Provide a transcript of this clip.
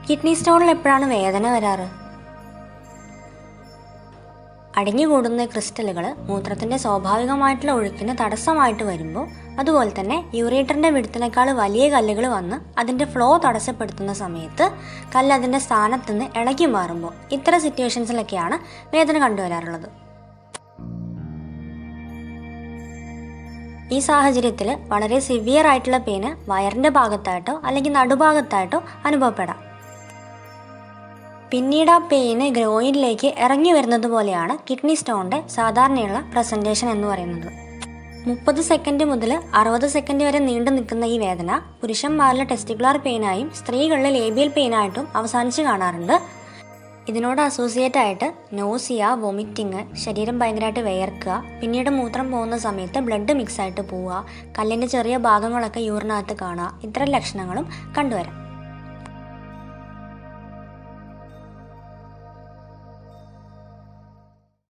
Kidney സ്റ്റോണിൽ എപ്പോഴാണ് വേദന വരാറ്? അടിഞ്ഞുകൂടുന്ന ക്രിസ്റ്റലുകൾ മൂത്രത്തിൻ്റെ സ്വാഭാവികമായിട്ടുള്ള ഒഴുക്കിന് തടസ്സമായിട്ട് വരുമ്പോൾ, അതുപോലെ തന്നെ യൂറേറ്ററിൻ്റെ വിടുത്തിനേക്കാൾ വലിയ കല്ലുകൾ വന്ന് അതിൻ്റെ ഫ്ലോ തടസ്സപ്പെടുത്തുന്ന സമയത്ത് കല്ല് അതിൻ്റെ സ്ഥാനത്ത് നിന്ന് ഇളകി മാറുമ്പോൾ, ഇത്തരം സിറ്റുവേഷൻസിലൊക്കെയാണ് വേദന കണ്ടുവരാറുള്ളത്. ഈ സാഹചര്യത്തിൽ വളരെ സിവിയർ ആയിട്ടുള്ള പെയിന് വയറിൻ്റെ ഭാഗത്തായിട്ടോ അല്ലെങ്കിൽ നടുഭാഗത്തായിട്ടോ അനുഭവപ്പെടാം. പിന്നീട് ആ പെയിന് ഗ്രോയിനിലേക്ക് ഇറങ്ങി വരുന്നത് പോലെയാണ് കിഡ്നി സ്റ്റോണിൻ്റെ സാധാരണയുള്ള പ്രസൻറ്റേഷൻ എന്ന് പറയുന്നത്. 30 സെക്കൻഡ് മുതൽ 60 സെക്കൻഡ് വരെ നീണ്ടു നിൽക്കുന്ന ഈ വേദന പുരുഷന്മാരിലെ ടെസ്റ്റിക്കുലർ പെയിനായും സ്ത്രീകളിലെ ലേബിയൽ പെയിനായിട്ടും അവസാനിച്ച് കാണാറുണ്ട്. ഇതിനോട് അസോസിയേറ്റ് ആയിട്ട് നോസിയ, വൊമിറ്റിങ്, ശരീരം ഭയങ്കരമായിട്ട് വിയർക്കുക, പിന്നീട് മൂത്രം പോകുന്ന സമയത്ത് ബ്ലഡ് മിക്സ് ആയിട്ട് പോവുക, കല്ലിൻ്റെ ചെറിയ ഭാഗങ്ങളൊക്കെ യൂറിനകത്ത് കാണുക, ഇത്തരം ലക്ഷണങ്ങളും കണ്ടുവരാം.